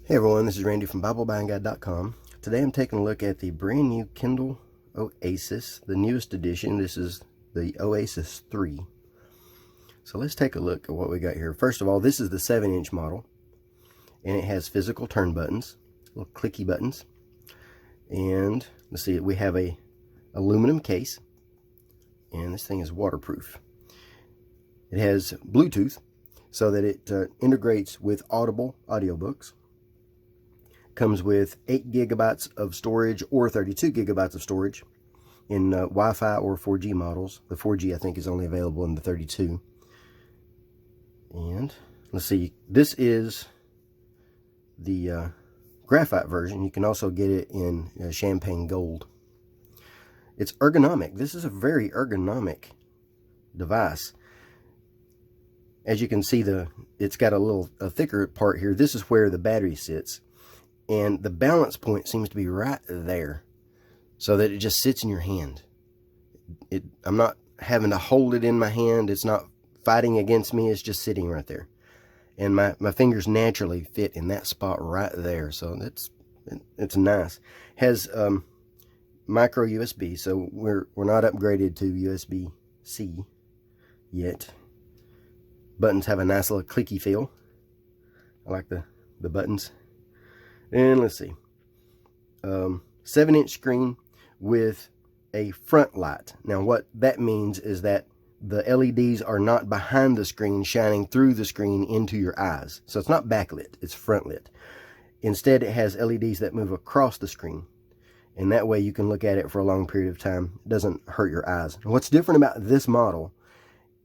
Hey everyone, this is Randy from BibleBuyingGuide.com. Today I'm taking a look at the brand new Kindle Oasis, the newest edition. This is the Oasis 3. So let's take a look at what we got here. First of all, this is the 7-inch model, and it has physical turn buttons, little clicky buttons. And let's see, we have a aluminum case, and this thing is waterproof. It has Bluetooth so that it integrates with Audible audiobooks. Comes with 8 gigabytes of storage or 32 gigabytes of storage in Wi-Fi or 4G models. The 4G I think is only available in the 32. And let's see, this is the graphite version. You can also get it in champagne gold. It's ergonomic. This is a very ergonomic device. As you can see, it's got a thicker part here. This is where the battery sits. And the balance point seems to be right there, so that it just sits in your hand. I'm not having to hold it in my hand. It's not fighting against me. It's just sitting right there. And my fingers naturally fit in that spot right there. So it's nice. Has micro USB, so we're not upgraded to USB-C yet. Buttons have a nice little clicky feel. I like the buttons. And let's see, 7-inch screen with a front light. Now what that means is that the LEDs are not behind the screen shining through the screen into your eyes. So it's not backlit, it's front lit. Instead it has LEDs that move across the screen. And that way you can look at it for a long period of time. It doesn't hurt your eyes. What's different about this model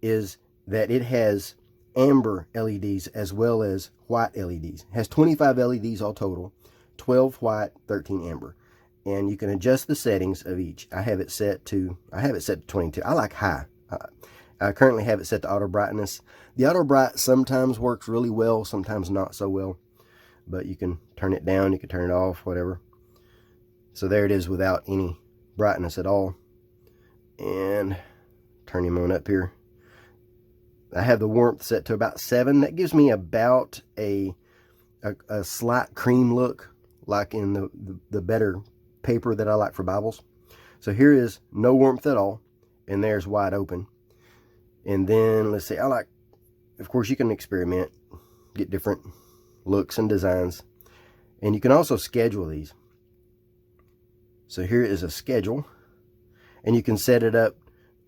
is that it has amber LEDs as well as white LEDs. It has 25 LEDs all total, 12 white, 13 amber. And you can adjust the settings of each. I have it set to 22. I like high. I currently have it set to auto brightness. The auto bright sometimes works really well, sometimes not so well. But you can turn it down, you can turn it off, whatever. So there it is without any brightness at all. And turn him on up here. I have the warmth set to about 7. That gives me about a slight cream look, like in the better paper that I like for Bibles. So here is no warmth at all, and there's wide open. And then let's see, of course you can experiment, get different looks and designs, and you can also schedule these. So here is a schedule, and you can set it up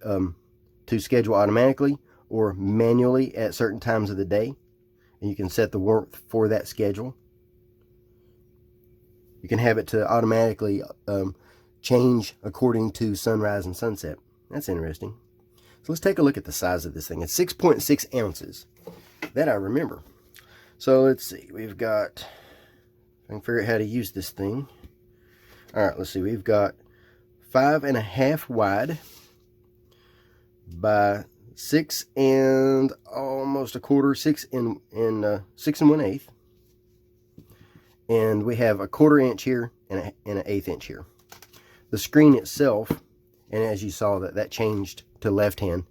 to schedule automatically or manually at certain times of the day, and you can set the warmth for that schedule. You can have it to automatically change according to sunrise and sunset. That's interesting. So let's take a look at the size of this thing. It's 6.6 ounces. That I remember. So let's see. We've got, I can figure out how to use this thing. All right, let's see. We've got 5.5 wide by 6 and almost a quarter, 6 and 1/8, and we have a 1/4 inch here and an 1/8 inch here. The screen itself, and as you saw, that changed to left hand.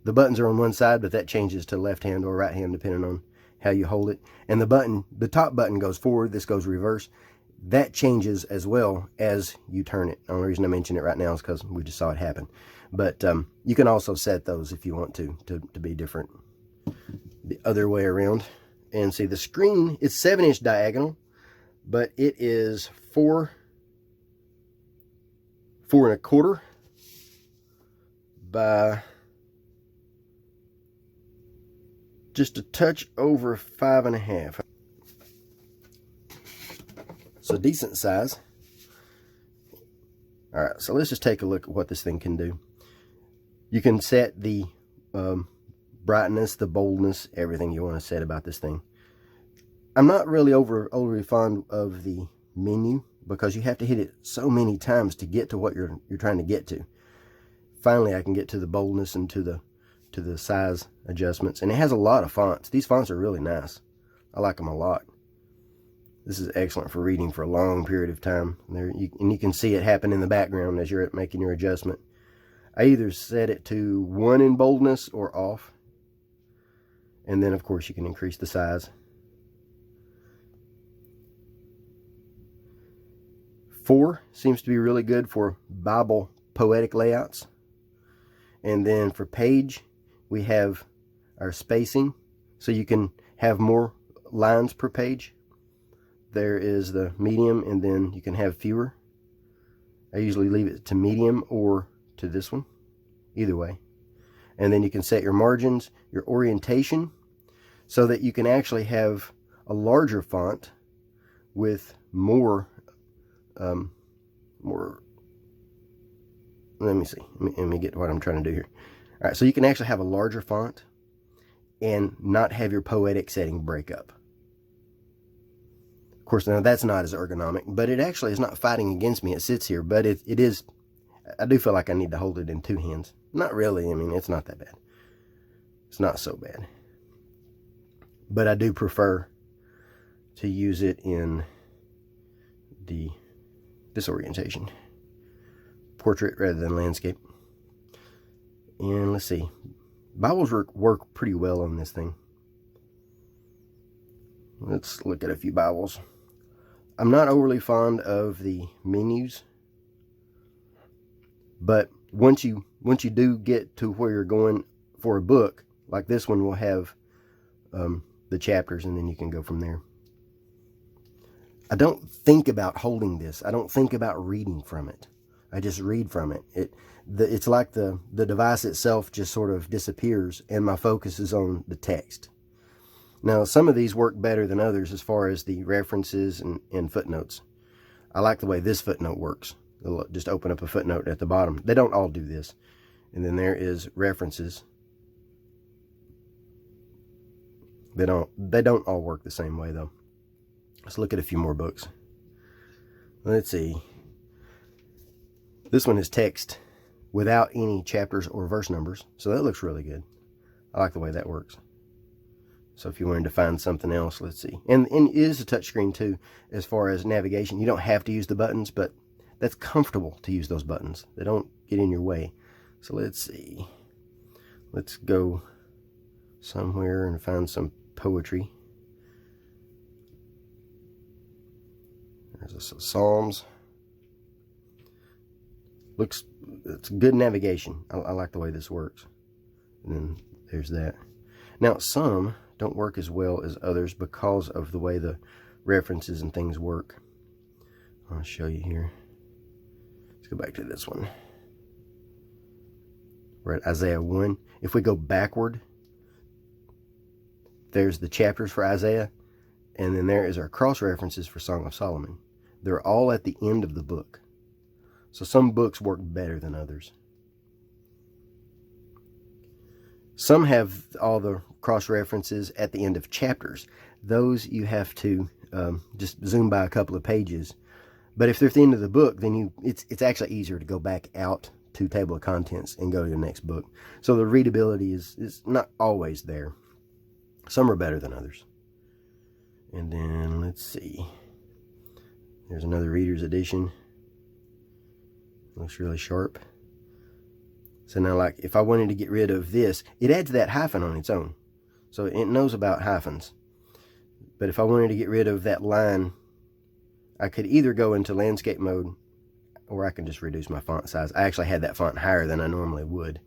The buttons are on one side, but that changes to left hand or right hand depending on how you hold it. And the top button goes forward. This goes reverse. That changes as well as you turn it. The only reason I mention it right now is because we just saw it happen. But you can also set those if you want to be different the other way around. And see, the screen, it's 7-inch diagonal, but it is 4 1/4 by just a touch over 5.5. So decent size. All right, so let's just take a look at what this thing can do. You can set the brightness, the boldness, everything you want to set about this thing. I'm not really overly fond of the menu because you have to hit it so many times to get to what you're trying to get to. Finally, I can get to the boldness and to the size adjustments, and it has a lot of fonts. These fonts are really nice. I like them a lot. This is excellent for reading for a long period of time. And you can see it happen in the background as you're making your adjustment. I either set it to 1 in boldness or off. And then, of course, you can increase the size. 4 seems to be really good for Bible poetic layouts. And then for page, we have our spacing, so you can have more lines per page. There is the medium, and then you can have fewer. I usually leave it to medium or to this one, either way. And then you can set your margins, your orientation, so that you can actually have a larger font with more, let me see, let me get what I'm trying to do here. All right, so you can actually have a larger font and not have your poetic setting break up. Of course, now that's not as ergonomic, but it actually is not fighting against me. It sits here, but it is, I do feel like I need to hold it in 2 hands. Not really, I mean, it's not that bad. It's not so bad. But I do prefer to use it in this orientation. Portrait rather than landscape. And let's see. Bibles work pretty well on this thing. Let's look at a few Bibles. I'm not overly fond of the menus, but once you do get to where you're going for a book, like this one will have the chapters, and then you can go from there. I don't think about holding this. I don't think about reading from it. I just read from it. It's like the device itself just sort of disappears, and my focus is on the text. Now, some of these work better than others as far as the references and footnotes. I like the way this footnote works. They'll just open up a footnote at the bottom. They don't all do this. And then there is references. They don't all work the same way, though. Let's look at a few more books. Let's see. This one is text without any chapters or verse numbers, so that looks really good. I like the way that works. So if you wanted to find something else, let's see. And it is a touchscreen too, as far as navigation. You don't have to use the buttons, but that's comfortable to use those buttons. They don't get in your way. So let's see. Let's go somewhere and find some poetry. There's some Psalms. It's good navigation. I like the way this works. And then there's that. Now, some don't work as well as others because of the way the references and things work. I'll show you here. Let's go back to this one. We're at Isaiah 1. If we go backward, there's the chapters for Isaiah, and then there is our cross references for Song of Solomon. They're all at the end of the book. So some books work better than others. Some have all the cross references at the end of chapters. Those you have to just zoom by a couple of pages. But if they're at the end of the book, then it's actually easier to go back out to table of contents and go to the next book. So the readability is not always there. Some are better than others. And then let's see. There's another reader's edition. Looks really sharp. So now, like, if I wanted to get rid of this, it adds that hyphen on its own. So it knows about hyphens. But if I wanted to get rid of that line, I could either go into landscape mode, or I can just reduce my font size. I actually had that font higher than I normally would.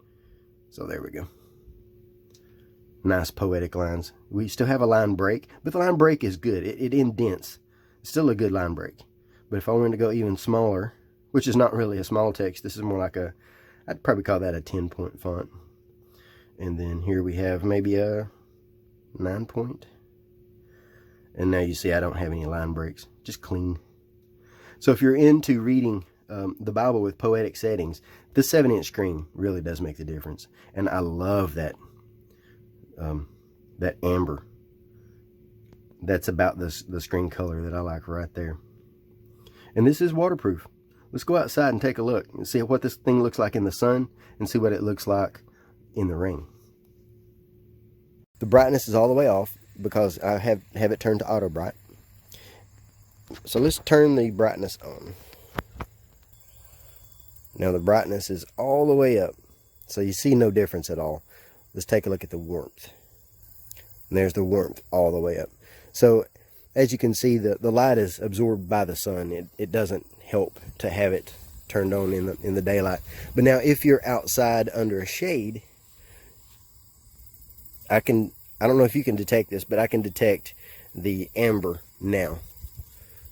So there we go. Nice poetic lines. We still have a line break, but the line break is good. It indents. It's still a good line break. But if I wanted to go even smaller, which is not really a small text, this is more like I'd probably call that a 10-point font. And then here we have maybe a 9-point. And now you see I don't have any line breaks, just clean. So if you're into reading the Bible with poetic settings, the 7-inch screen really does make the difference. And I love that that amber. That's about the screen color that I like right there. And this is waterproof. Let's go outside and take a look and see what this thing looks like in the sun and see what it looks like in the rain. The brightness is all the way off because I have it turned to auto bright. So let's turn the brightness on. Now the brightness is all the way up, so you see no difference at all. Let's take a look at the warmth. And there's the warmth all the way up. So as you can see, the light is absorbed by the sun. It doesn't help to have it turned on in the daylight. But now if you're outside under a shade, I don't know if you can detect this, but I can detect the amber now.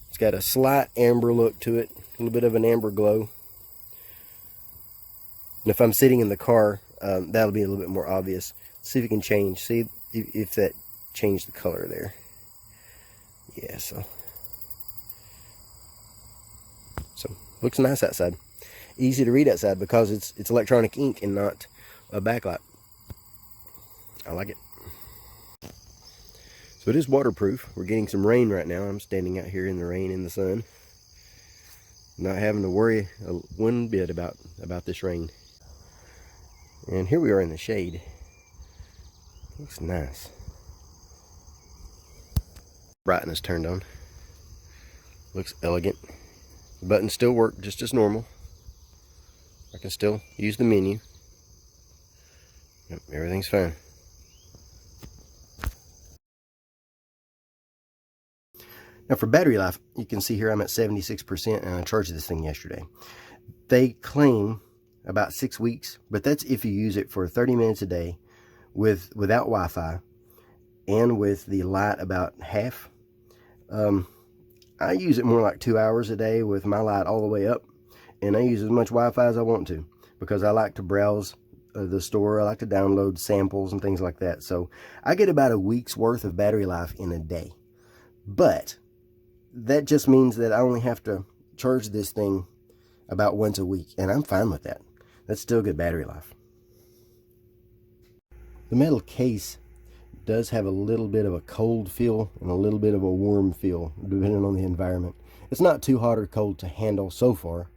It's got a slight amber look to it, a little bit of an amber glow. And if I'm sitting in the car, that'll be a little bit more obvious. See if you can change. See if that changed the color there. Yeah, so looks nice outside. Easy to read outside because it's electronic ink and not a backlight. I like it. So it is waterproof. We're getting some rain right now. I'm standing out here in the rain in the sun, not having to worry one bit about this rain. And here we are in the shade. Looks nice. Brightness turned on. Looks elegant. The buttons still work just as normal. I can still use the menu. Yep, everything's fine. Now for battery life, you can see here I'm at 76%, and I charged this thing yesterday. They claim about 6 weeks, but that's if you use it for 30 minutes a day without Wi-Fi and with the light about half. I use it more like 2 hours a day with my light all the way up, and I use as much Wi-Fi as I want to because I like to browse the store. I like to download samples and things like that. So I get about a week's worth of battery life in a day. But that just means that I only have to charge this thing about once a week, and I'm fine with that. That's still good battery life. The metal case does have a little bit of a cold feel and a little bit of a warm feel depending on the environment. It's not too hot or cold to handle so far,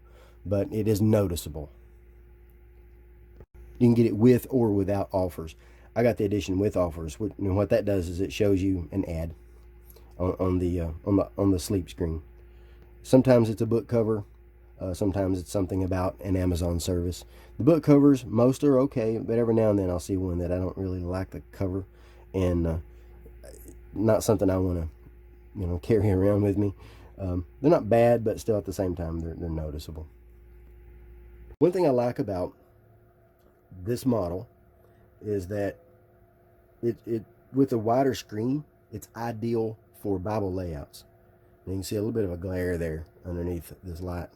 but it is noticeable. You can get it with or without offers. I got the edition with offers. What that does is it shows you an ad on the sleep screen. Sometimes it's a book cover. Sometimes it's something about an Amazon service. The book covers, most are okay, but every now and then I'll see one that I don't really like the cover, and not something I want to, carry around with me. They're not bad, but still at the same time they're noticeable. One thing I like about this model is that it with a wider screen, it's ideal for Bible layouts. And you can see a little bit of a glare there underneath this light.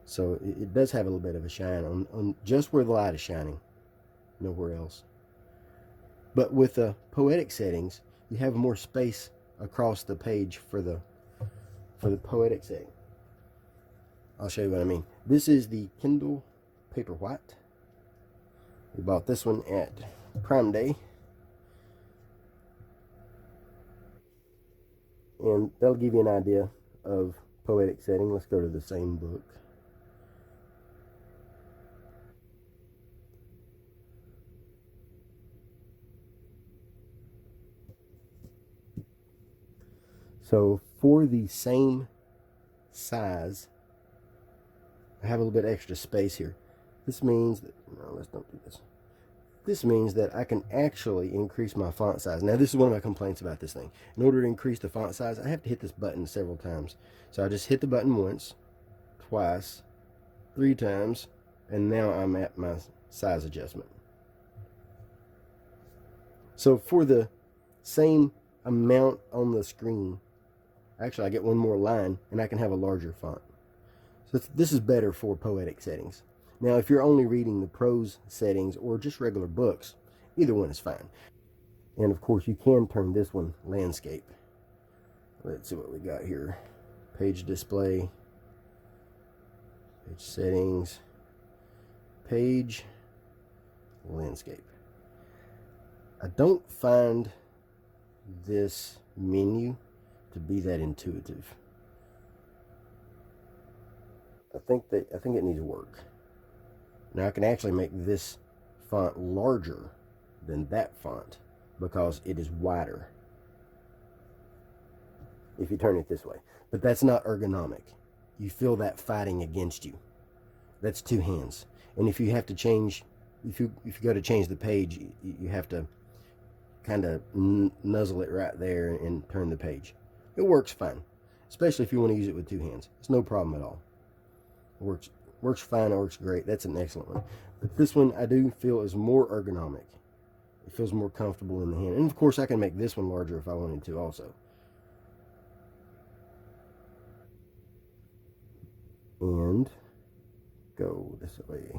So it does have a little bit of a shine on just where the light is shining, nowhere else. But with the poetic settings, you have more space across the page for the poetic setting. I'll show you what I mean. This is the Kindle Paperwhite. We bought this one at Prime Day, and that'll give you an idea of poetic setting. Let's go to the same book. So for the same size, I have a little bit extra space here. This means that, no, let's don't do this. This means that I can actually increase my font size. Now, this is one of my complaints about this thing. In order to increase the font size, I have to hit this button several times. So I just hit the button once, twice, 3 times, and now I'm at my size adjustment. So for the same amount on the screen, actually I get one more line and I can have a larger font. So this is better for poetic settings. Now, if you're only reading the prose settings or just regular books, either one is fine. And of course, you can turn this one landscape. Let's see what we got here. Page display, page settings, page landscape. I don't find this menu to be that intuitive. I think it needs work. Now I can actually make this font larger than that font because it is wider if you turn it this way. But that's not ergonomic. You feel that fighting against you. That's 2 hands. And if you have to change, if you go to change the page, you have to kind of nuzzle it right there and turn the page. It works fine, especially if you want to use it with two hands. It's no problem at all. It works fine. It works great. That's an excellent one. But this one I do feel is more ergonomic. It feels more comfortable in the hand. And of course I can make this one larger if I wanted to also. And go this way.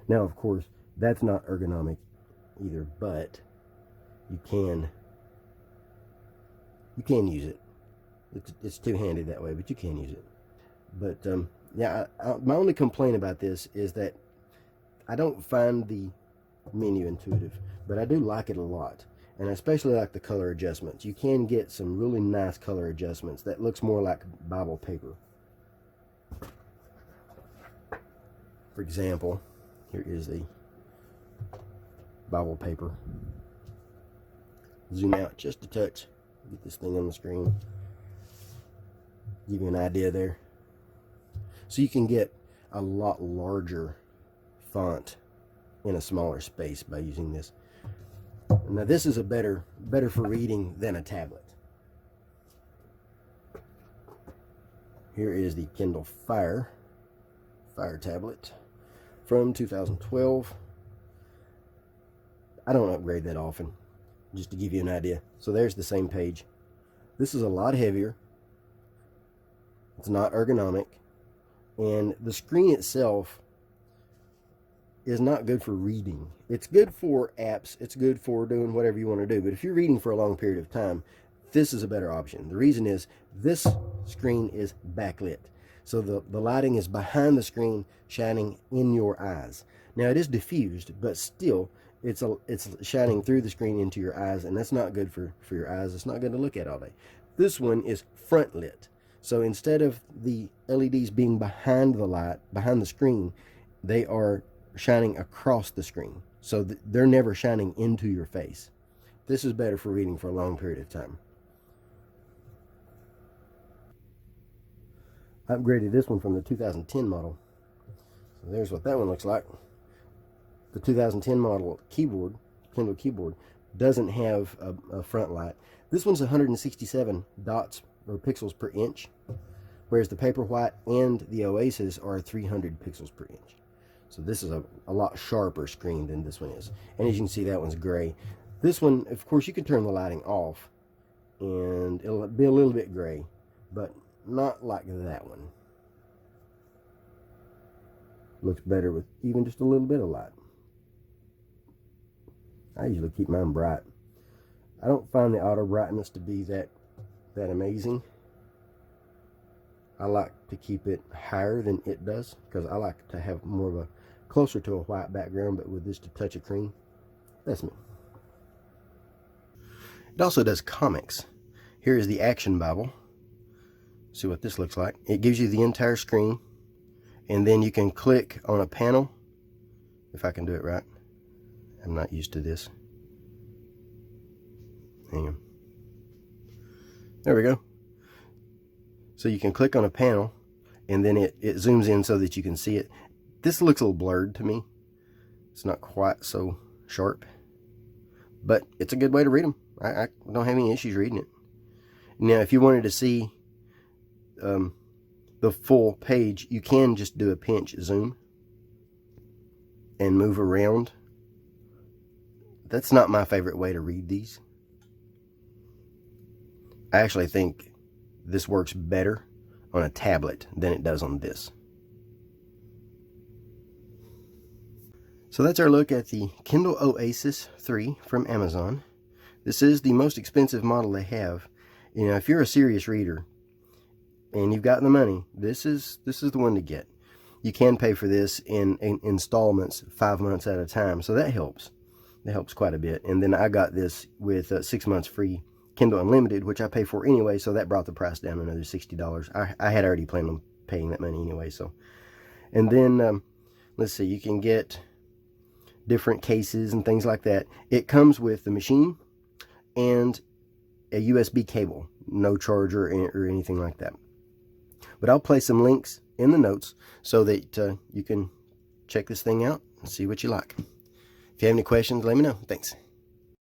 Now of course that's not ergonomic either, but you can use it. It's two-handed that way, but you can use it. But yeah, my only complaint about this is that I don't find the menu intuitive, but I do like it a lot, and I especially like the color adjustments. You can get some really nice color adjustments that looks more like Bible paper. For example, here is the Bible paper. Zoom out just a touch, get this thing on the screen, give you an idea there. So you can get a lot larger font in a smaller space by using this. Now this is a better for reading than a tablet. Here is the Kindle Fire tablet from 2012. I don't upgrade that often, just to give you an idea. So there's the same page. This is a lot heavier. It's not ergonomic, and the screen itself is not good for reading. It's good for apps, it's good for doing whatever you want to do, but if you're reading for a long period of time, this is a better option. The reason is this screen is backlit, so the lighting is behind the screen, shining in your eyes. Now it is diffused, but still it's shining through the screen into your eyes, and that's not good for your eyes. It's not good to look at all day. This one is front lit, so instead of the LEDs being behind the light, behind the screen, they are shining across the screen, so they're never shining into your face. This is better for reading for a long period of time. I upgraded this one from the 2010 model. So there's what that one looks like. The 2010 model keyboard, Kindle keyboard, doesn't have a front light. This one's 167 dots or pixels per inch, whereas the Paperwhite and the Oasis are 300 pixels per inch. So this is a lot sharper screen than this one is. And as you can see, that one's gray. This one, of course, you can turn the lighting off and it'll be a little bit gray, but not like that one. Looks better with even just a little bit of light. I usually keep mine bright. I don't find the auto brightness to be that amazing. I like to keep it higher than it does because I like to have more of a closer to a white background, but with just a touch of cream. That's me. It also does comics. Here is the Action Bible. See what this looks like. It gives you the entire screen, and then you can click on a panel. If I can do it right. I'm not used to this. Hang on. There we go. So you can click on a panel, and then it zooms in so that you can see it. This looks a little blurred to me. It's not quite so sharp, but it's a good way to read them. I don't have any issues reading it. Now, if you wanted to see the full page, you can just do a pinch zoom and move around. That's not my favorite way to read these. I actually think this works better on a tablet than it does on this. So that's our look at the Kindle Oasis 3 from Amazon. This is the most expensive model they have. You know, if you're a serious reader and you've got the money, this is the one to get. You can pay for this in installments 5 months at a time, so that helps. That helps quite a bit. And then I got this with 6 months free Kindle Unlimited, which I pay for anyway, so that brought the price down another $60. I had already planned on paying that money anyway. So, and then let's see, you can get different cases and things like that. It comes with the machine and a USB cable, no charger or anything like that. But I'll place some links in the notes so that you can check this thing out and see what you like. If you have any questions, let me know. Thanks.